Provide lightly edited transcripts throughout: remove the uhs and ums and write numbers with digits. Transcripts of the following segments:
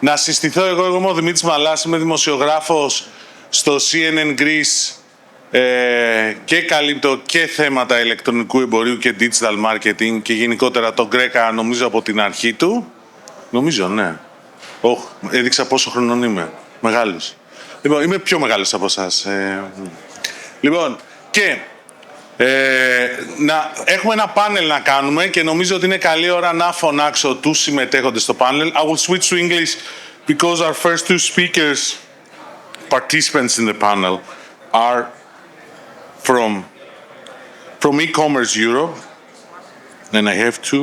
Να συστηθώ εγώ είμαι ο Δημήτρης Μαλάς, είμαι δημοσιογράφος στο CNN Greece και καλύπτω και θέματα ηλεκτρονικού εμπορίου και digital marketing και γενικότερα το GR.EC.A νομίζω από την αρχή του. Νομίζω, ναι. Έδειξα πόσο χρονών είμαι. Μεγάλος. Λοιπόν, είμαι πιο μεγάλος από εσάς. Λοιπόν, και έχουμε ένα πάνελ να κάνουμε και νομίζω ότι είναι καλή ώρα να φωνάξω τους συμμετέχοντες στο πάνελ. I will switch to English because our first two speakers, participants in the panel, are from e-commerce Europe. And I have to.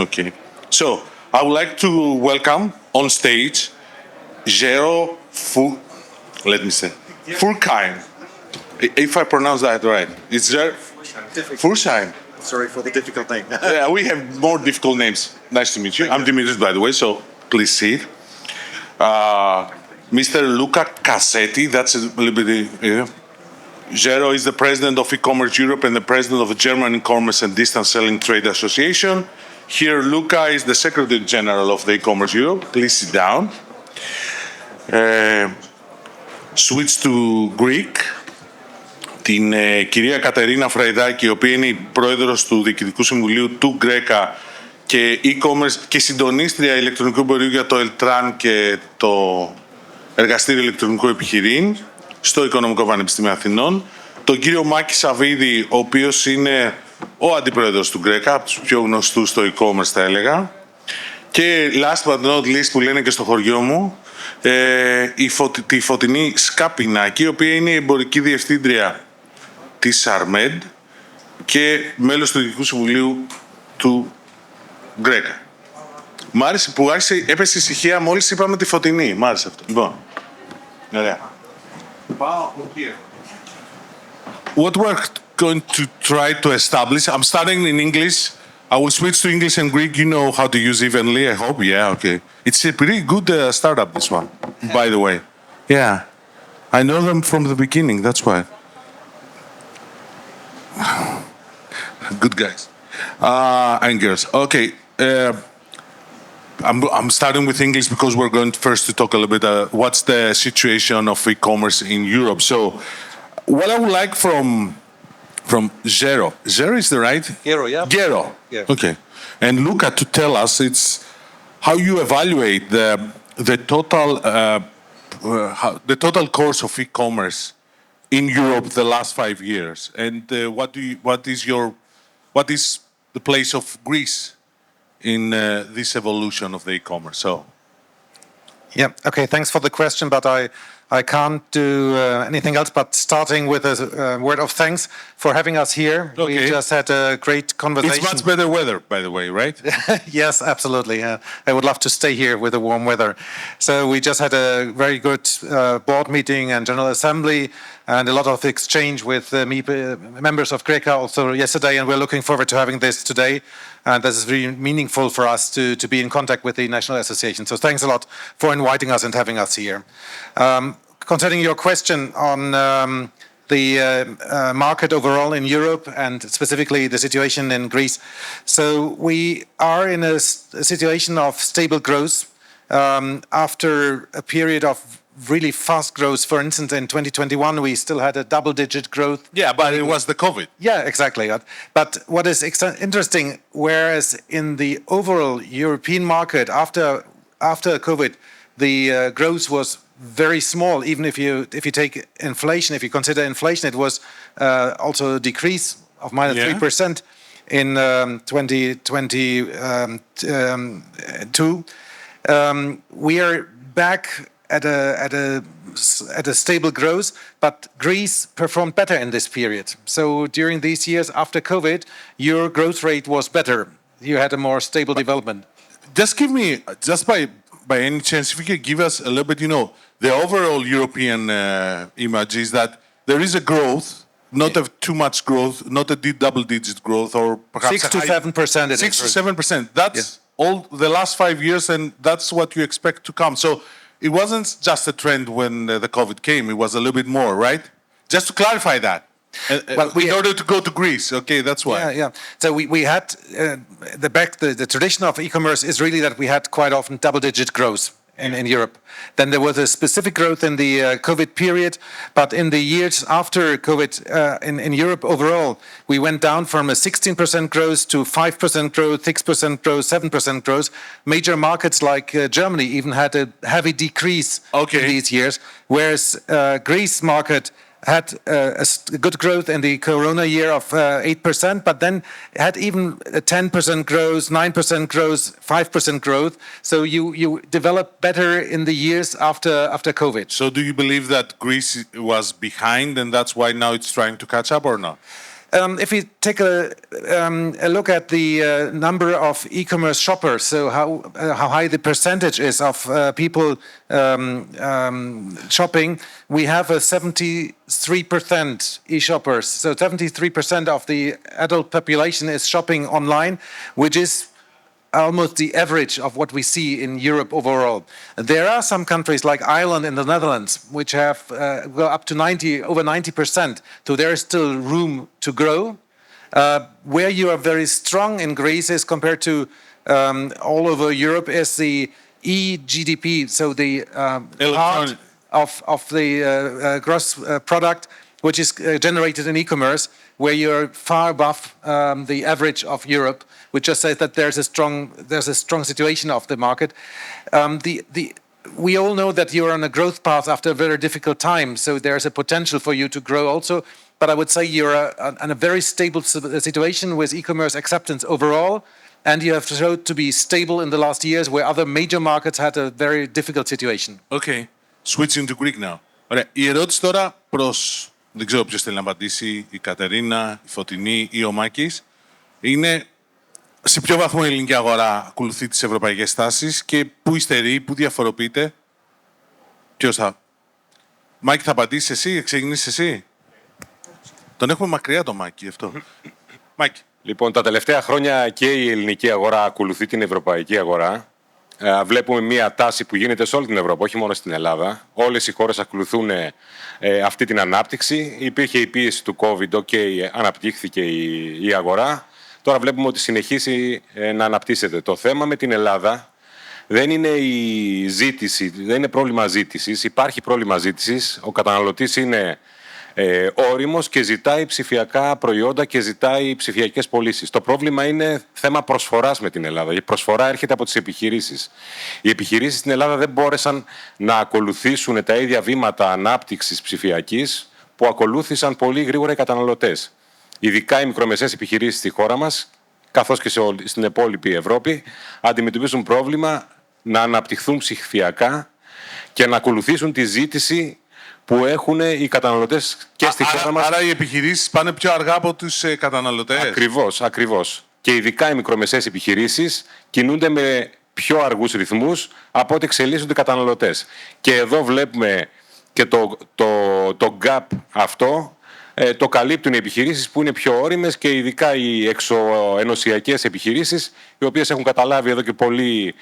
Okay. So, I would like to welcome on stage Gero Furchheim. If I pronounce that right. It's Gero Furchheim. Sorry for the difficult name. Yeah, we have more difficult names. Nice to meet you. I'm Dimitris, by the way, so please sit. Mr. Luca Cassetti, that's a little bit... Gero is the president of e-commerce Europe and the president of the German e-commerce and distance selling trade association. Here, Luca is the secretary general of the e-commerce Europe. Please sit down. Switch to Greek. Την κυρία Κατερίνα Φραϊδάκη, η οποία είναι η πρόεδρος του Διοικητικού Συμβουλίου του GR.EC.A και e-commerce και συντονίστρια ηλεκτρονικού εμπορίου για το Ελτράν και το Εργαστήριο Ηλεκτρονικού Επιχειρήν στο Οικονομικό Πανεπιστήμιο Αθηνών. Τον κύριο Μάκη Σαββίδη, ο οποίος είναι ο αντιπρόεδρος του GR.EC.A, από τους πιο γνωστούς στο e-commerce θα έλεγα. Και last but not least, που λένε και στο χωριό μου, τη Φωτεινή Σκαπινάκη, η οποία είναι η εμπορική διευθύντρια της Αρμέντ και μέλος του Διοικητικού Συμβουλίου του GR.EC.A. Μ' άρεσε που έπεσε ησυχία μόλις είπαμε τη Φωτεινή. Μ' άρεσε αυτό. Λοιπόν, ωραία. What we're going to try to establish, I'm starting in English. I will switch to English and Greek. You know how to use evenly, I hope. Yeah, okay. It's a pretty good startup, this one, by the way. Yeah. I know them from the beginning, that's why. Good guys. And girls. Okay. I'm starting with English because we're going first to talk a little bit what's the situation of e-commerce in Europe. So, what I would like from Gero. Gero is the right? Gero, yeah. Gero. Yeah. Okay. And Luca to tell us it's how you evaluate the total course of e-commerce in Europe the last 5 years, and what is the place of Greece in this evolution of the e-commerce? So. Yeah. Okay. Thanks for the question, but I can't do anything else but starting with a word of thanks for having us here. Okay. We just had a great conversation. It's much better weather, by the way, right? Yes, absolutely. I would love to stay here with the warm weather. So we just had a very good board meeting and General Assembly and a lot of exchange with members of GR.EC.A also yesterday, and we're looking forward to having this today. And this is really meaningful for us to be in contact with the National Association. So thanks a lot for inviting us and having us here. Concerning your question on the market overall in Europe and specifically the situation in Greece. So we are in a situation of stable growth after a period of really fast growth. For instance, in 2021, we still had a double-digit growth. Yeah, but it was the COVID. Yeah, exactly. But what is interesting, whereas in the overall European market after COVID, the growth was very small. Even if you take inflation, if you consider inflation, it was also a decrease of -3% in 2022. We are back at a stable growth, but Greece performed better in this period. So during these years after COVID, your growth rate was better. You had a more stable development. Just by any chance, if you could give us a little bit, the overall European image is that there is a growth, not too much growth, not a double-digit growth, or perhaps 6 to 7%. 6 to 7%. That's all the last 5 years, and that's what you expect to come. So it wasn't just a trend when the COVID came; it was a little bit more, right? Just to clarify that. Well, in order to go to Greece, okay, that's why. Yeah. So we had the tradition of e-commerce is really that we had quite often double-digit growth in Europe. Then there was a specific growth in the COVID period, but in the years after COVID in Europe overall, we went down from a 16% growth to 5% growth, 6% growth, 7% growth. Major markets like Germany even had a heavy decrease in these years, whereas Greece market had a good growth in the Corona year of 8%, but then had even a 10% growth, 9% growth, 5% growth. So you develop better in the years after COVID. So do you believe that Greece was behind and that's why now it's trying to catch up or not? If we take a look at the number of e-commerce shoppers, so how high the percentage is of people shopping, we have a 73% e-shoppers. So 73% of the adult population is shopping online, which is almost the average of what we see in Europe overall. There are some countries like Ireland and the Netherlands which have go up to over 90%. So there is still room to grow. Where you are very strong in Greece is compared to all over Europe is the e-GDP, so the part of the gross product which is generated in e-commerce, where you're far above the average of Europe, which just says that there's a strong situation of the market. We all know that you're on a growth path after a very difficult time, so there's a potential for you to grow also. But I would say you're in a very stable situation with e-commerce acceptance overall, and you have showed to be stable in the last years, where other major markets had a very difficult situation. Okay, switching to Greek now. Ωραία. Η ερώτηση τώρα προς, δεν ξέρω ποιος θέλει να απαντήσει, η Κατερίνα, η Φωτεινή ή ο Μάκης, είναι σε ποιο βαθμό η ελληνική αγορά ακολουθεί τις ευρωπαϊκές τάσεις και πού υστερεί, πού διαφοροποιείται. Ποιος θα... Μάκη, θα απαντήσεις εσύ, ξεκινήσεις εσύ. Τον έχουμε μακριά το Μάκη αυτό. Μάκη. Λοιπόν, τα τελευταία χρόνια και η ελληνική αγορά ακολουθεί την ευρωπαϊκή αγορά. Βλέπουμε μια τάση που γίνεται σε όλη την Ευρώπη, όχι μόνο στην Ελλάδα. Όλες οι χώρες ακολουθούν αυτή την ανάπτυξη. Υπήρχε η πίεση του COVID, αναπτύχθηκε η αγορά. Τώρα βλέπουμε ότι συνεχίζει να αναπτύσσεται. Το θέμα με την Ελλάδα δεν είναι η ζήτηση, δεν είναι πρόβλημα ζήτησης. Υπάρχει πρόβλημα ζήτησης. Ο καταναλωτής είναι όριμος και ζητάει ψηφιακά προϊόντα και ζητάει ψηφιακές πωλήσεις. Το πρόβλημα είναι θέμα προσφοράς με την Ελλάδα. Η προσφορά έρχεται από τις επιχειρήσεις. Οι επιχειρήσεις στην Ελλάδα δεν μπόρεσαν να ακολουθήσουν τα ίδια βήματα ανάπτυξης ψηφιακής που ακολούθησαν πολύ γρήγορα οι καταναλωτές. Ειδικά οι μικρομεσαίες επιχειρήσεις στη χώρα μας, καθώς και στην υπόλοιπη Ευρώπη, αντιμετωπίζουν πρόβλημα να αναπτυχθούν ψηφιακά και να ακολουθήσουν τη ζήτηση που έχουν οι καταναλωτές και στη χώρα μας. Άρα οι επιχειρήσεις πάνε πιο αργά από τους καταναλωτές. Ακριβώς. Και ειδικά οι μικρομεσαίες επιχειρήσεις κινούνται με πιο αργούς ρυθμούς από ό,τι εξελίσσονται οι καταναλωτές. Και εδώ βλέπουμε και το gap αυτό το καλύπτουν οι επιχειρήσεις που είναι πιο όριμες και ειδικά οι εξωενωσιακές επιχειρήσεις, οι οποίες έχουν καταλάβει εδώ και πολύ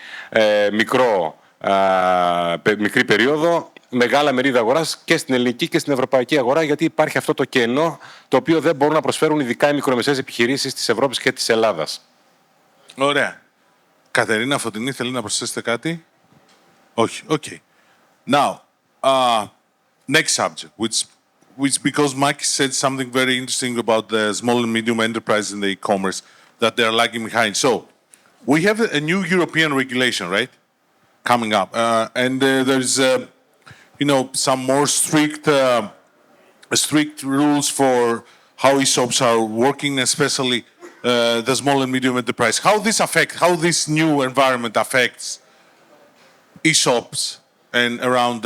μικρή περίοδο μεγάλα μερίδα αγοράς και στην ελληνική και στην ευρωπαϊκή αγορά, γιατί υπάρχει αυτό το κενό το οποίο δεν μπορούν να προσφέρουν ειδικά οι μικρομεσαίες επιχειρήσεις της Ευρώπης και της Ελλάδας. Ωραία. Κατερίνα, Φωτεινή, θέλει να προσθέσετε κάτι? Όχι. Okay. Now, next subject, which because Mike said something very interesting about the small and medium enterprise in the e-commerce, that they're lagging behind. So, we have a new European regulation, right, coming up, and there's some more strict rules for how e-shops are working, especially the small and medium enterprise. How this new environment affects e-shops and around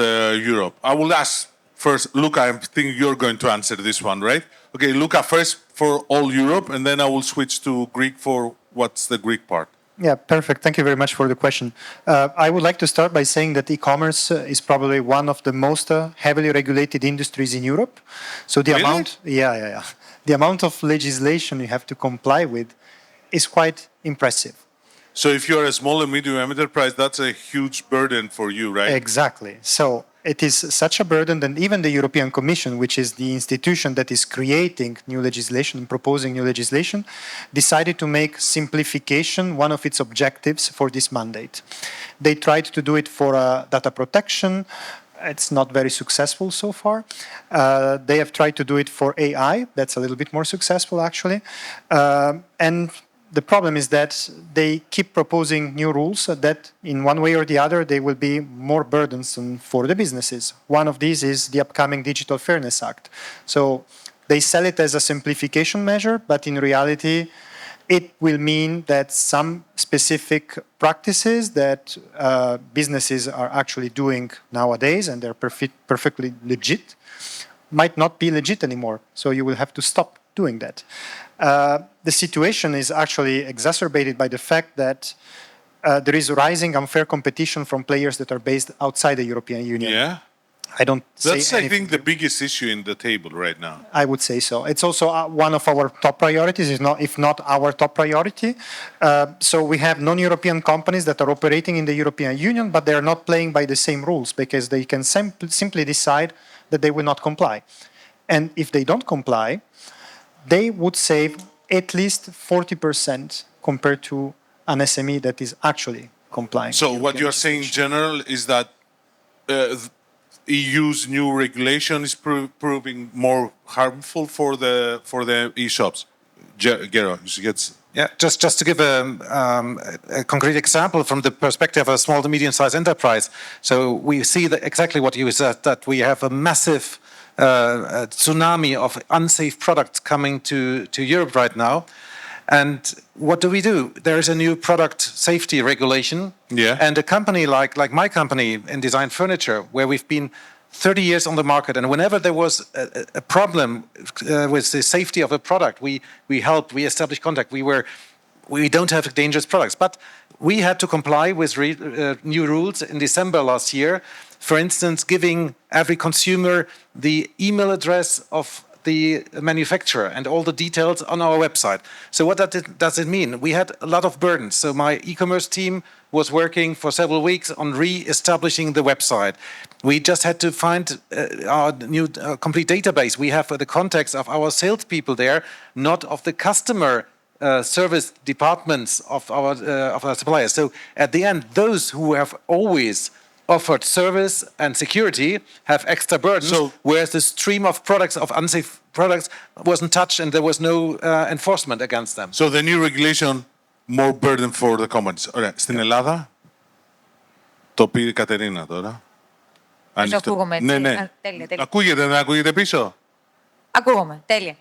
Europe? I will ask first, Luca, I think you're going to answer this one, right? Okay, Luca, first for all Europe, and then I will switch to Greek for what's the Greek part. Yeah, perfect. Thank you very much for the question. I would like to start by saying that e-commerce is probably one of the most heavily regulated industries in Europe. So the the amount of legislation you have to comply with is quite impressive. So if you're a small and medium enterprise, that's a huge burden for you, right? Exactly. So it is such a burden that even the European Commission, which is the institution that is creating new legislation and proposing new legislation, decided to make simplification one of its objectives for this mandate. They tried to do it for data protection. It's not very successful so far. They have tried to do it for AI. That's a little bit more successful, actually. And the problem is that they keep proposing new rules that in one way or the other, they will be more burdensome for the businesses. One of these is the upcoming Digital Fairness Act. So they sell it as a simplification measure, but in reality, it will mean that some specific practices that businesses are actually doing nowadays, and they're perfectly legit, might not be legit anymore. So you will have to stop doing that. The situation is actually exacerbated by the fact that there is rising unfair competition from players that are based outside the European Union. Yeah. I don't That's, say I think, the biggest issue in the table right now. I would say so. It's also one of our top priorities, if not our top priority. So we have non-European companies that are operating in the European Union, but they are not playing by the same rules because they can simply decide that they will not comply. And if they don't comply, they would save at least 40% compared to an SME that is actually complying. So what you're saying in general is that EU's new regulation is proving more harmful for the e-shops. Gero, Yeah, just to give a concrete example from the perspective of a small to medium-sized enterprise. So we see that exactly what you said, that we have a massive tsunami of unsafe products coming to Europe right now. And what do? There is a new product safety regulation. Yeah. And a company like my company in design furniture, where we've been 30 years on the market, and whenever there was a problem with the safety of a product, we helped, we established contact. We don't have dangerous products, but we had to comply with new rules in December last year. For instance, giving every consumer the email address of the manufacturer and all the details on our website. So what does it mean? We had a lot of burdens. So my e-commerce team was working for several weeks on re-establishing the website. We just had to find our new complete database. We have the contacts of our salespeople there, not of the customer service departments of our suppliers. So at the end, those who have always offered service and security have extra burdens, whereas the stream of products, of unsafe products, wasn't touched and there was no enforcement against them. So the new regulation, more burden for the companies. Ωραία. Στην Ελλάδα, το πήρε η Κατερίνα τώρα. Ακούγομαι έτσι. Ναι. Τέλεια. Ακούγεται, δεν ακούγεται πίσω? Ακούγομαι, τέλεια.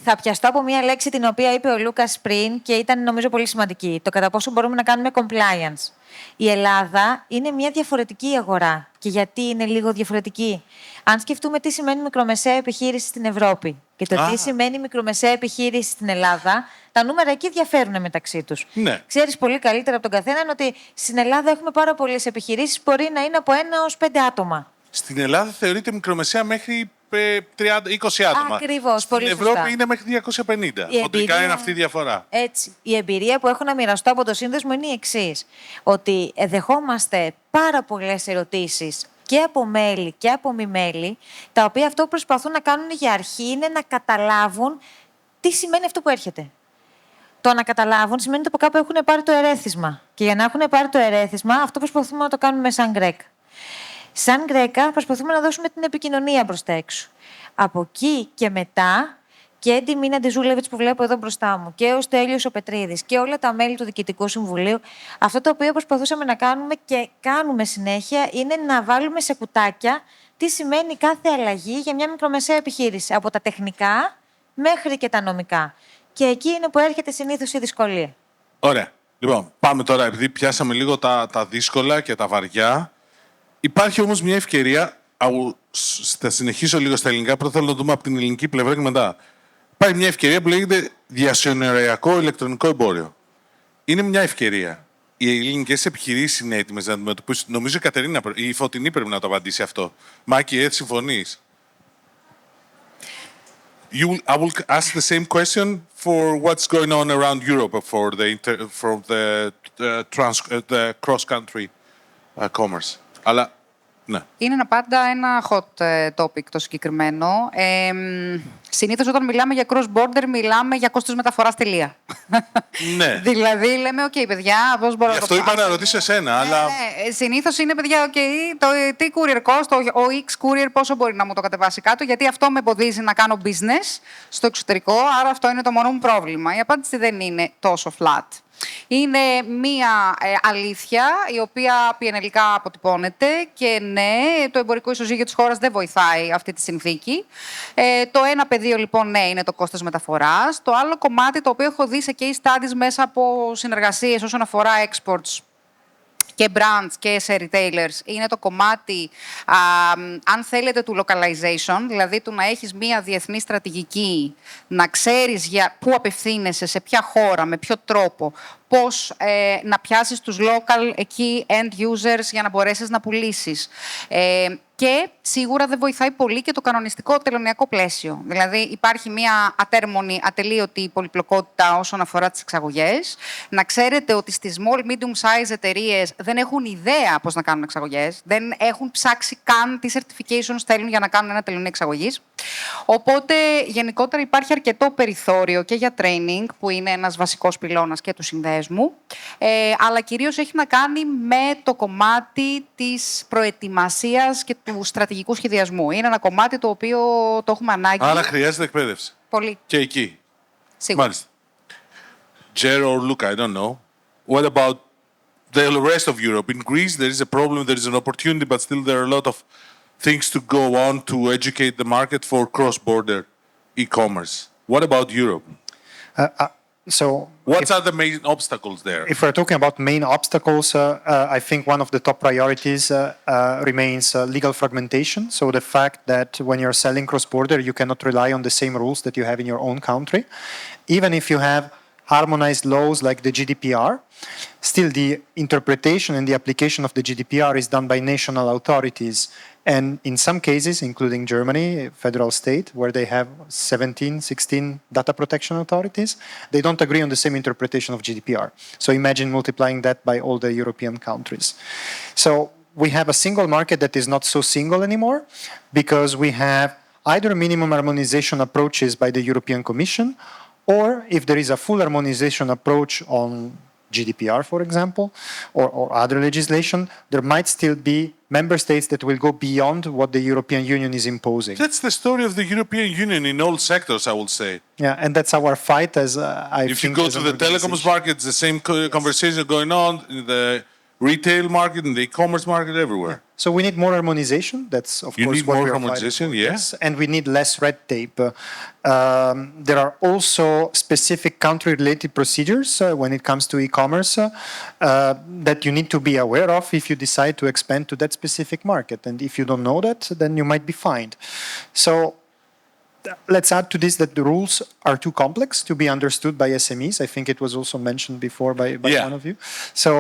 Θα πιαστώ από μία λέξη την οποία είπε ο Λούκας πριν και ήταν νομίζω πολύ σημαντική. Το κατά πόσο μπορούμε να κάνουμε compliance. Η Ελλάδα είναι μια διαφορετική αγορά. Και γιατί είναι λίγο διαφορετική? Αν σκεφτούμε τι σημαίνει μικρομεσαία επιχείρηση στην Ευρώπη και το τι σημαίνει μικρομεσαία επιχείρηση στην Ελλάδα, τα νούμερα εκεί διαφέρουν μεταξύ τους. Ναι. Ξέρεις πολύ καλύτερα από τον καθέναν ότι στην Ελλάδα έχουμε πάρα πολλές επιχειρήσεις που μπορεί να είναι από 1 έως 5 άτομα. Στην Ελλάδα θεωρείται μικρομεσαία μέχρι 20 άτομα. Ακριβώς, πολύ Στην σωστά. Ευρώπη είναι μέχρι 250. Χοντρικά είναι αυτή η διαφορά. Έτσι. Η εμπειρία που έχω να μοιραστώ από το Σύνδεσμο είναι η εξής. Ότι δεχόμαστε πάρα πολλές ερωτήσεις και από μέλη και από μη μέλη, τα οποία αυτό που προσπαθούν να κάνουν για αρχή είναι να καταλάβουν τι σημαίνει αυτό που έρχεται. Το να καταλάβουν σημαίνει ότι από κάπου έχουν πάρει το ερέθισμα. Και για να έχουν πάρει το ερέθισμα, αυτό προσπαθούμε να το κάνουμε σαν γκρέκα. Σαν γκρέκα προσπαθούμε να δώσουμε την επικοινωνία προς τα έξω. Από εκεί και μετά, και η Ντιμίνα Ντιζούλεβιτς που βλέπω εδώ μπροστά μου, και ο Στέλιος ο Πετρίδης και όλα τα μέλη του Διοικητικού Συμβουλίου, αυτό το οποίο προσπαθούσαμε να κάνουμε και κάνουμε συνέχεια είναι να βάλουμε σε κουτάκια τι σημαίνει κάθε αλλαγή για μια μικρομεσαία επιχείρηση. Από τα τεχνικά μέχρι και τα νομικά. Και εκεί είναι που έρχεται συνήθως η δυσκολία. Ωραία. Λοιπόν, πάμε τώρα, επειδή πιάσαμε λίγο τα δύσκολα και τα βαριά. Υπάρχει όμως μια ευκαιρία, θα συνεχίσω λίγο στα ελληνικά, πρώτα θέλω να δούμε από την ελληνική πλευρά και μετά. Υπάρχει μια ευκαιρία που λέγεται διασυνοριακό ηλεκτρονικό εμπόριο. Είναι μια ευκαιρία. Οι ελληνικές επιχειρήσεις είναι έτοιμες να αντιμετωπίσουν. Νομίζω η Κατερίνα, η Φωτεινή πρέπει να το απαντήσει αυτό. Μάκη, έτσι συμφωνείς? I will ask the same question for what's going on around Europe for the cross-country commerce. Αλλά Ναι. Είναι πάντα ένα hot topic το συγκεκριμένο. Συνήθως όταν μιλάμε για cross-border, μιλάμε για κόστος μεταφοράς τελεία. Ναι. Δηλαδή λέμε, οκ, παιδιά, πώς μπορώ να το Γι' αυτό είπα να ρωτήσω εσένα, αλλά... Ναι, συνήθως είναι, παιδιά, οκ, το τι courier cost, ο X courier πόσο μπορεί να μου το κατεβάσει κάτω, γιατί αυτό με εμποδίζει να κάνω business στο εξωτερικό, άρα αυτό είναι το μόνο μου πρόβλημα. Η απάντηση δεν είναι τόσο flat. Είναι μία αλήθεια η οποία πιενελικά αποτυπώνεται και ναι, το εμπορικό ισοζύγιο της χώρας δεν βοηθάει αυτή τη συνθήκη. Το ένα πεδίο λοιπόν ναι είναι το κόστος μεταφοράς. Το άλλο κομμάτι το οποίο έχω δει σε case studies μέσα από συνεργασίες όσον αφορά exports και brands και σε retailers είναι το κομμάτι, αν θέλετε, του localization, δηλαδή του να έχεις μία διεθνή στρατηγική, να ξέρεις για πού απευθύνεσαι, σε ποια χώρα, με ποιο τρόπο, πώς να πιάσεις τους local εκεί end users για να μπορέσεις να πουλήσεις. Και σίγουρα δεν βοηθάει πολύ και το κανονιστικό τελωνειακό πλαίσιο. Δηλαδή υπάρχει μια ατέρμονη, ατελείωτη πολυπλοκότητα όσον αφορά τις εξαγωγές. Να ξέρετε ότι στις small, medium size εταιρείες δεν έχουν ιδέα πώς να κάνουν εξαγωγές. Δεν έχουν ψάξει καν τι certifications θέλουν για να κάνουν ένα τελωνείο εξαγωγής. Οπότε γενικότερα υπάρχει αρκετό περιθώριο και για training, που είναι ένας βασικός πυλώνας και του Συνδέσμου, αλλά κυρίως έχει να κάνει με το κομμάτι της προετοιμασίας και του στρατηγικού σχεδιασμού. Είναι ένα κομμάτι το οποίο το έχουμε ανάγκη. Άρα χρειάζεται εκπαίδευση. Πολύ. Και εκεί. Σίγουρα. Μάλιστα. Gero or Luca, I don't know. What about the rest of Europe? In Greece there is a problem, there is an opportunity, but still there are a lot of things to go on to educate the market for cross-border e-commerce. What about Europe? What are the main obstacles there? If we're talking about main obstacles, I think one of the top priorities remains legal fragmentation. So the fact that when you're selling cross-border, you cannot rely on the same rules that you have in your own country. Even if you have harmonized laws like the GDPR, still the interpretation and the application of the GDPR is done by national authorities. And in some cases, including Germany, federal state, where they have 17, 16 data protection authorities, they don't agree on the same interpretation of GDPR. So imagine multiplying that by all the European countries. So we have a single market that is not so single anymore, because we have either minimum harmonization approaches by the European Commission, or if there is a full harmonization approach on GDPR, for example, or other legislation, there might still be member states that will go beyond what the European Union is imposing. That's the story of the European Union in all sectors, I would say. Yeah, and that's our fight as If you go to the telecoms market, it's the same conversation going on in the retail market, in the e-commerce market, everywhere. So we need more harmonization. That's of You course need what more we are harmonization, fighting for. yes. And we need less red tape. There are also specific country-related procedures when it comes to e-commerce that you need to be aware of if you decide to expand to that specific market. And if you don't know that, then you might be fined. So let's add to this that the rules are too complex to be understood by SMEs. I think it was also mentioned before by one of you. So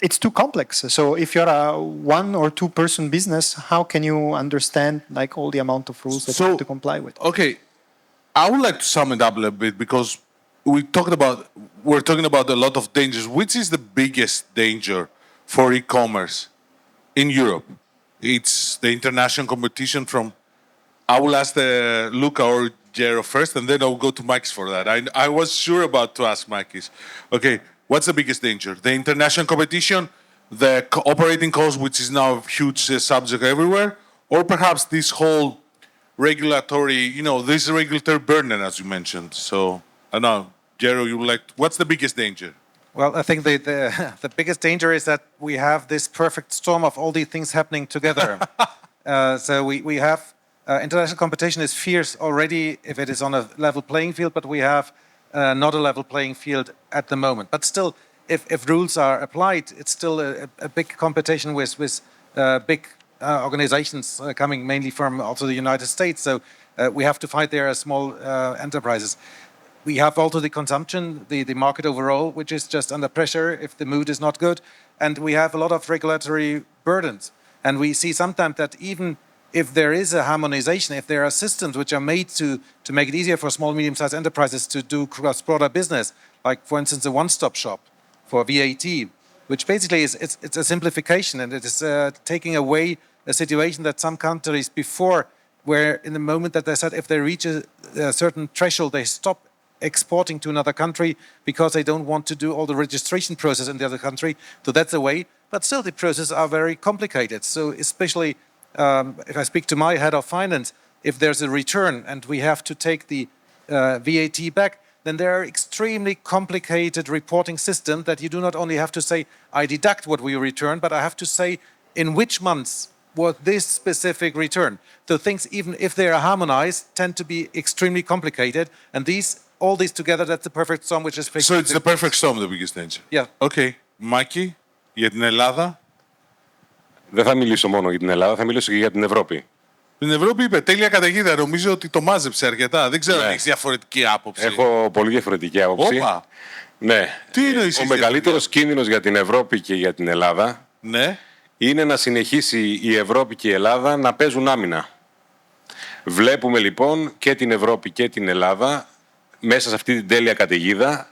it's too complex. So if you're a one or two person business, how can you understand like all the amount of rules that you have to comply with? Okay, I would like to sum it up a little bit, because we're talking about a lot of dangers. Which is the biggest danger for e-commerce in Europe? It's the international competition from... I will ask Luca or Gero first, and then I'll go to Mike's for that. I was sure about to ask Mike's. Okay, what's the biggest danger? The international competition, the operating cost, which is now a huge subject everywhere, or perhaps this whole regulatory, this regulatory burden, as you mentioned. So, I don't know, Gero, you would like, what's the biggest danger? Well, I think the biggest danger is that we have this perfect storm of all these things happening together. So we have... international competition is fierce already if it is on a level playing field, but we have not a level playing field at the moment. But still, if rules are applied, it's still a big competition with big organizations coming mainly from also the United States. So we have to fight there as small enterprises. We have also the consumption, the market overall, which is just under pressure if the mood is not good. And we have a lot of regulatory burdens. And we see sometimes that even if there is a harmonization, if there are systems which are made to make it easier for small, medium-sized enterprises to do cross-border business, like, for instance, a one-stop shop for VAT, which basically it's a simplification, and it is taking away a situation that some countries before, where in the moment that they said if they reach a certain threshold, they stop exporting to another country because they don't want to do all the registration process in the other country. So that's a way, but still the processes are very complicated. So especially if I speak to my head of finance, if there's a return and we have to take the VAT back, then there are extremely complicated reporting systems that you do not only have to say, I deduct what we return, but I have to say in which months was this specific return. So things, even if they are harmonized, tend to be extremely complicated. And all these together, that's the perfect storm, which is... So it's the perfect storm, the biggest danger. Yeah. Okay. Μάκη, για την Ελλάδα. Δεν θα μιλήσω μόνο για την Ελλάδα, θα μιλήσω και για την Ευρώπη. Την Ευρώπη είπε τέλεια καταιγίδα. Νομίζω ότι το μάζεψε αρκετά. Δεν ξέρω αν έχεις διαφορετική άποψη. Έχω πολύ διαφορετική άποψη. Όπα. Ναι. Τι εννοείς? Ο μεγαλύτερος κίνδυνος για την Ευρώπη και για την Ελλάδα, ναι, είναι να συνεχίσει η Ευρώπη και η Ελλάδα να παίζουν άμυνα. Βλέπουμε λοιπόν και την Ευρώπη και την Ελλάδα μέσα σε αυτή την τέλεια καταιγίδα.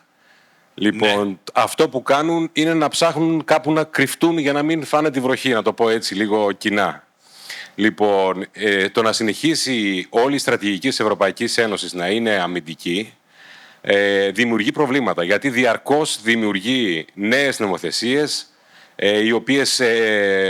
Λοιπόν, ναι, αυτό που κάνουν είναι να ψάχνουν κάπου να κρυφτούν για να μην φάνε τη βροχή, να το πω έτσι λίγο κοινά. Λοιπόν, το να συνεχίσει όλη η στρατηγική της Ευρωπαϊκής Ένωσης να είναι αμυντική δημιουργεί προβλήματα, γιατί διαρκώς δημιουργεί νέες νομοθεσίες οι οποίες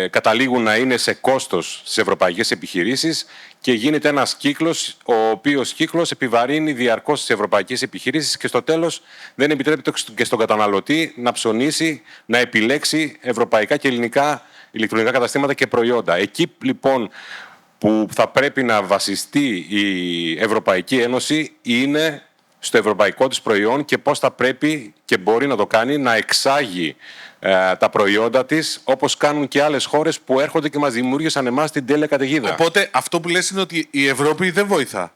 καταλήγουν να είναι σε κόστος στις ευρωπαϊκές επιχειρήσεις και γίνεται ένας κύκλος, ο οποίος κύκλος επιβαρύνει διαρκώς τις ευρωπαϊκές επιχειρήσεις και στο τέλος δεν επιτρέπει και στον καταναλωτή να ψωνίσει, να επιλέξει ευρωπαϊκά και ελληνικά ηλεκτρονικά καταστήματα και προϊόντα. Εκεί λοιπόν που θα πρέπει να βασιστεί η Ευρωπαϊκή Ένωση είναι στο ευρωπαϊκό της προϊόν και πώς θα πρέπει και μπορεί να το κάνει, να εξάγει τα προϊόντα της, όπως κάνουν και άλλες χώρες που έρχονται και μας δημιούργησαν εμάς την τέλεια καταιγίδα. Οπότε αυτό που λες είναι ότι η Ευρώπη δεν βοηθά.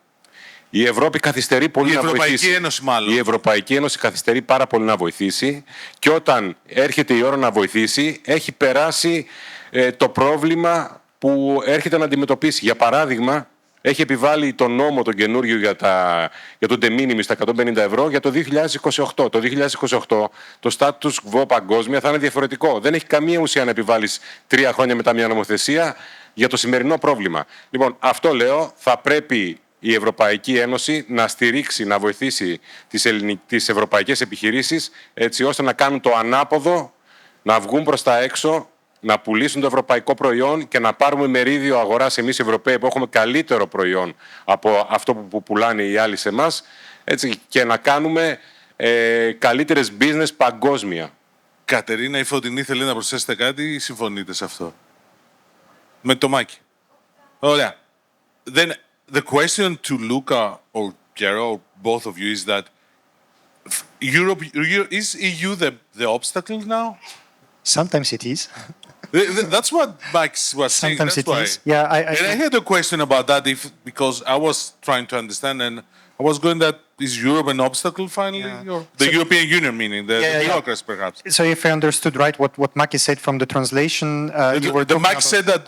Η Ευρώπη καθυστερεί πολύ να βοηθήσει. Η Ευρωπαϊκή Ένωση μάλλον. Η Ευρωπαϊκή Ένωση καθυστερεί πάρα πολύ να βοηθήσει και όταν έρχεται η ώρα να βοηθήσει έχει περάσει το πρόβλημα που έρχεται να αντιμετωπίσει. Για παράδειγμα, έχει επιβάλει τον νόμο τον καινούριο για το de minimis στα 150 ευρώ για το 2028. Το 2028 το status quo παγκόσμια θα είναι διαφορετικό. Δεν έχει καμία ουσία να επιβάλλεις 3 χρόνια μετά μια νομοθεσία για το σημερινό πρόβλημα. Λοιπόν, αυτό λέω, θα πρέπει η Ευρωπαϊκή Ένωση να στηρίξει, να βοηθήσει τις ευρωπαϊκές επιχειρήσεις έτσι ώστε να κάνουν το ανάποδο, να βγουν προς τα έξω, να πουλήσουν το ευρωπαϊκό προϊόν και να πάρουμε μερίδιο αγοράς εμείς οι Ευρωπαίοι που έχουμε καλύτερο προϊόν από αυτό που πουλάνε οι άλλοι σε εμάς, έτσι, και να κάνουμε καλύτερες business παγκόσμια. Κατερίνα ή Φωτεινή, θέλει να προσθέσετε κάτι ή συμφωνείτε σε αυτό? Με το Μάκη. Ωραία. Then the question to Luca or Gero, both of you, is that Europe, is EU the obstacle now? Sometimes it is. That's what Mike was saying. Sometimes That's it why. is. Yeah, And I had a question about that because I was trying to understand and I was going that is Europe an obstacle finally? Yeah. Or the European Union meaning, the bureaucracy perhaps. So if I understood right what Maki said from the translation, you were the talking Mike said that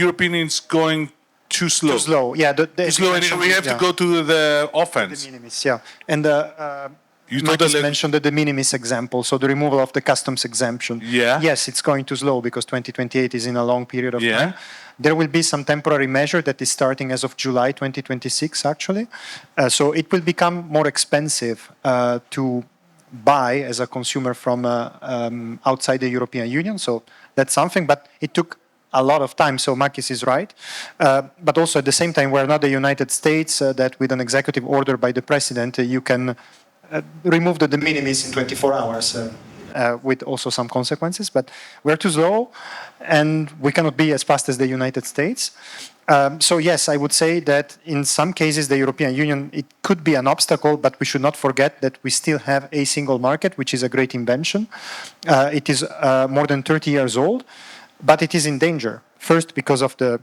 European is going too slow. too slow. Yeah, Too slow and we have to go to the offense. De minimis, yeah. And You Marcus mentioned the de minimis example, so the removal of the customs exemption. Yeah. Yes, it's going too slow because 2028 is in a long period of Yeah. time. There will be some temporary measure that is starting as of July 2026, actually. So it will become more expensive to buy as a consumer from outside the European Union. So that's something, but it took a lot of time, so Makis is right. But also at the same time, we're not the United States that with an executive order by the president, you can remove the de minimis in 24 hours with also some consequences. But we're too slow and we cannot be as fast as the United States. So yes, I would say that in some cases the European Union, it could be an obstacle, but we should not forget that we still have a single market, which is a great invention. It is more than 30 years old, but it is in danger. First, because of the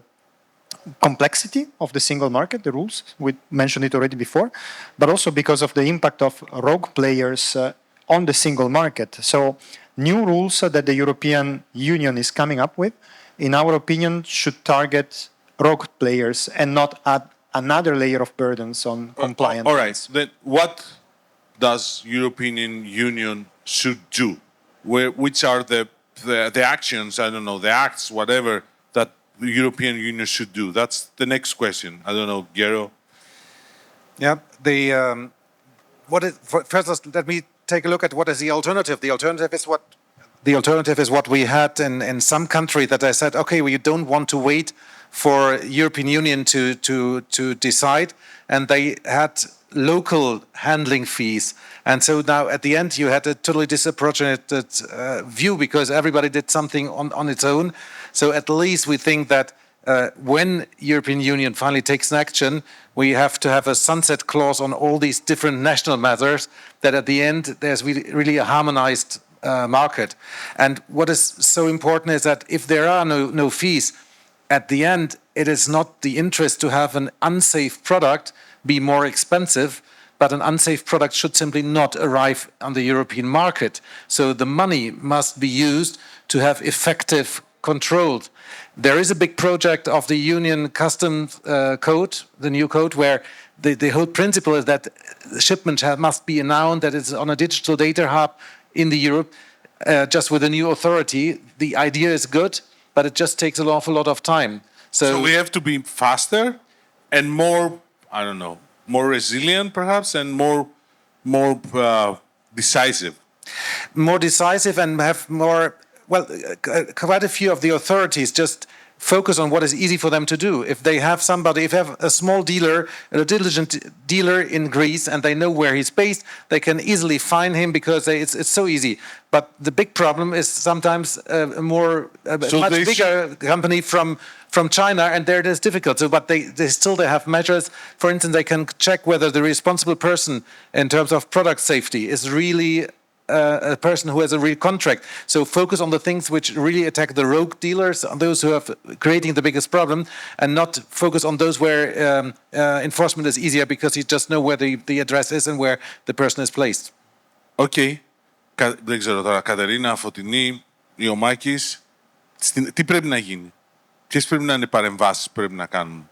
complexity of the single market, the rules, we mentioned it already before, but also because of the impact of rogue players on the single market. So new rules that the European Union is coming up with, in our opinion, should target rogue players and not add another layer of burdens on compliance. All right, then what does European Union should do? Which are the the actions, I don't know, the acts, whatever, that the European Union should do? That's the next question. I don't know, Gero? Yeah, first, let me take a look at what is the alternative. The alternative is what we had in some country that I said, okay, we don't want to wait for European Union to decide, and they had local handling fees. And so now at the end you had a totally disproportionate view because everybody did something on its own. So at least we think that when European Union finally takes an action, we have to have a sunset clause on all these different national measures, that at the end there's really a harmonized market. And what is so important is that if there are no fees, at the end it is not the interest to have an unsafe product be more expensive, but an unsafe product should simply not arrive on the European market. So the money must be used to have effective controls. There is a big project of the Union Customs Code, the new code, where the whole principle is that shipment must be announced, that it's on a digital data hub in the Europe, just with a new authority. The idea is good, but it just takes an awful lot of time. So we have to be faster and more, I don't know, more resilient perhaps, and more decisive. More decisive and have more, well, quite a few of the authorities just focus on what is easy for them to do. If they have somebody, if they have a small dealer, a diligent dealer in Greece, and they know where he's based, they can easily find him because it's so easy. But the big problem is sometimes a much bigger company from China, and there it is difficult. So, but they still have measures. For instance, they can check whether the responsible person in terms of product safety is really a person who has a real contract. So focus on the things which really attack the rogue dealers, on those who are creating the biggest problem, and not focus on those where enforcement is easier because you just know where the address is and where the person is placed. Okay. Δεν ξέρω τώρα, Κατερίνα, Φωτεινή, Ιωμάκης, τι πρέπει να γίνει? Ποιες πρέπει να είναι οι παρεμβάσεις που πρέπει να κάνουμε?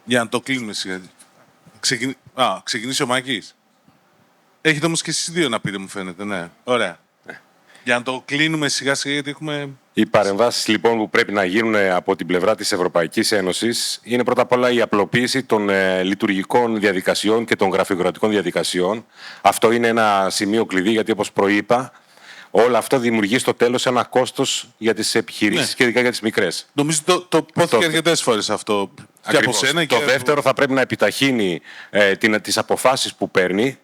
Για να το κλείνουμε σιγά. Ξεκινήσει ο Μάκης. Έχετε όμως και εσείς δύο να πείτε, μου φαίνεται, ναι. Ωραία. Για να το κλείνουμε σιγά σιγά, γιατί έχουμε... Οι παρεμβάσεις λοιπόν που πρέπει να γίνουν από την πλευρά της Ευρωπαϊκής Ένωσης είναι πρώτα απ' όλα η απλοποίηση των λειτουργικών διαδικασιών και των γραφειοκρατικών διαδικασιών. Αυτό είναι ένα σημείο κλειδί, γιατί όπως προείπα, όλο αυτό δημιουργεί στο τέλος ένα κόστος για τις επιχειρήσεις, και ειδικά για τις μικρές. Νομίζω το πόθηκε αρκετές φορές αυτό. Και από σένα και το δεύτερο θα πρέπει να επιταχύνει τις αποφάσεις που παίρνει,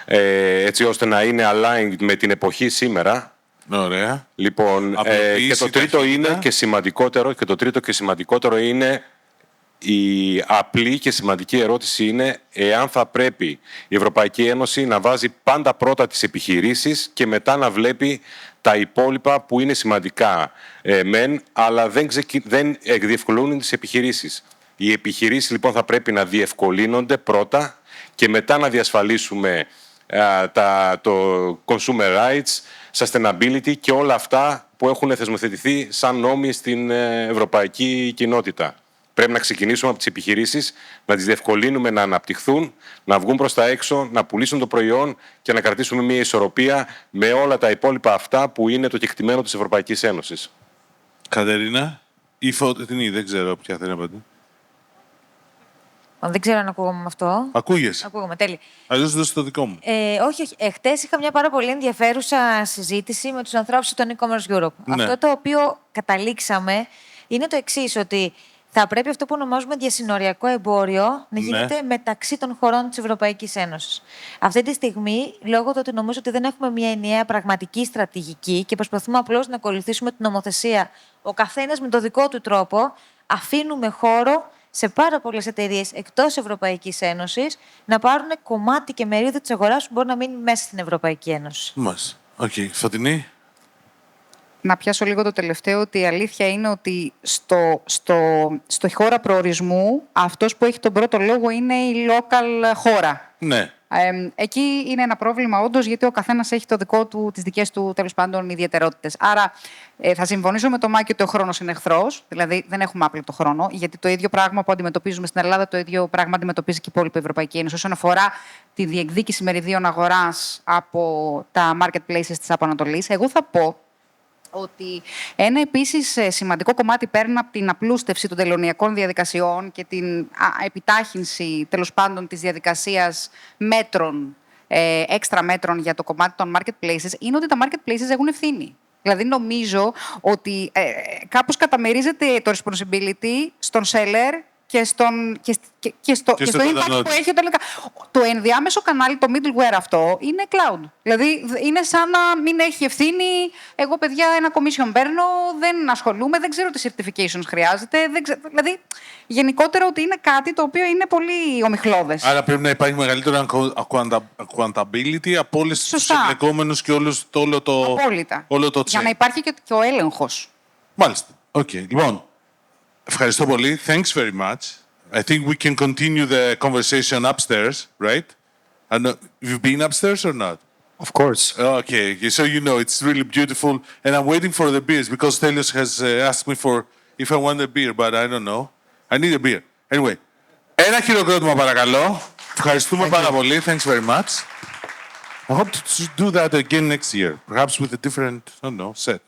έτσι ώστε να είναι aligned με την εποχή σήμερα. Ωραία. Λοιπόν, και το τρίτο είναι και σημαντικότερο, είναι η απλή και σημαντική ερώτηση είναι εάν θα πρέπει η Ευρωπαϊκή Ένωση να βάζει πάντα πρώτα τις επιχειρήσεις και μετά να βλέπει τα υπόλοιπα που είναι σημαντικά μεν, αλλά δεν διευκολύνουν τις επιχειρήσεις. Οι επιχειρήσεις λοιπόν θα πρέπει να διευκολύνονται πρώτα και μετά να διασφαλίσουμε το consumer rights, sustainability και όλα αυτά που έχουν θεσμοθετηθεί σαν νόμοι στην ευρωπαϊκή κοινότητα. Πρέπει να ξεκινήσουμε από τις επιχειρήσεις, να τις διευκολύνουμε να αναπτυχθούν, να βγουν προς τα έξω, να πουλήσουν το προϊόν και να κρατήσουμε μια ισορροπία με όλα τα υπόλοιπα αυτά που είναι το κεκτημένο της Ευρωπαϊκής Ένωσης. Κατερίνα ή Φωτεινή, δεν ξέρω ποια θέλει να απαντήσει. Δεν ξέρω αν ακούγομαι με αυτό. Ακούγεσαι. Ακούγομαι, τέλεια. Αλλιώς δώσε το δικό μου. Όχι. Χτες είχα μια πάρα πολύ ενδιαφέρουσα συζήτηση με τους ανθρώπους του e-commerce Europe. Ναι. Αυτό το οποίο καταλήξαμε είναι το εξής, ότι θα πρέπει αυτό που ονομάζουμε διασυνοριακό εμπόριο να γίνεται μεταξύ των χωρών της Ευρωπαϊκής Ένωσης. Αυτή τη στιγμή, λόγω του ότι νομίζω ότι δεν έχουμε μια ενιαία πραγματική στρατηγική και προσπαθούμε απλώς να ακολουθήσουμε την νομοθεσία ο καθένας με το δικό του τρόπο, αφήνουμε χώρο σε πάρα πολλές εταιρείες εκτός Ευρωπαϊκής Ένωσης να πάρουν κομμάτι και μερίδιο της αγοράς που μπορεί να μείνει μέσα στην Ευρωπαϊκή Ένωση. Μας. Οκ. Φωτεινή. Να πιάσω λίγο το τελευταίο, ότι η αλήθεια είναι ότι στο χώρα προορισμού αυτός που έχει τον πρώτο λόγο είναι η local χώρα. Ναι. Εκεί είναι ένα πρόβλημα όντως, γιατί ο καθένας έχει τις δικές του τέλος πάντων ιδιαιτερότητες. Άρα θα συμφωνήσω με τον Μάκη ότι ο χρόνος είναι εχθρός, δηλαδή δεν έχουμε άπλετο χρόνο, γιατί το ίδιο πράγμα που αντιμετωπίζουμε στην Ελλάδα, το ίδιο πράγμα αντιμετωπίζει και η υπόλοιπη Ευρωπαϊκή Ένωση όσον αφορά τη διεκδίκηση μεριδίων αγοράς από τα marketplaces της Απανατολής. Εγώ θα πω ότι ένα επίσης σημαντικό κομμάτι πέραν από την απλούστευση των τελωνειακών διαδικασιών και την επιτάχυνση τέλος πάντων της διαδικασίας μέτρων, έξτρα μέτρων για το κομμάτι των marketplaces, είναι ότι τα marketplaces έχουν ευθύνη. Δηλαδή νομίζω ότι κάπως καταμερίζεται το responsibility στον seller και στο impact που έχει ο τελικά. Το ενδιάμεσο κανάλι, το middleware αυτό, είναι cloud. Δηλαδή είναι σαν να μην έχει ευθύνη. Εγώ, παιδιά, ένα commission παίρνω, δεν ασχολούμαι, δεν ξέρω τι certifications χρειάζεται. Δηλαδή, γενικότερα ότι είναι κάτι το οποίο είναι πολύ ομιχλώδες. Άρα πρέπει να υπάρχει μεγαλύτερο accountability από όλες τους εμπλεκόμενους και όλο το chain. Για να υπάρχει και ο έλεγχος. Μάλιστα. Λοιπόν, ευχαριστώ πολύ. Thanks very much. I think we can continue the conversation upstairs, right? And you've been upstairs or not? Of course. Okay, so you know it's really beautiful, and I'm waiting for the beers because Stelios has asked me for if I want a beer, but I don't know. I need a beer. Anyway, ένα χειροκρότημα παρακαλώ. Ευχαριστούμε πάρα πολύ. Thanks very much. I hope to do that again next year, perhaps with a different, I don't know, set.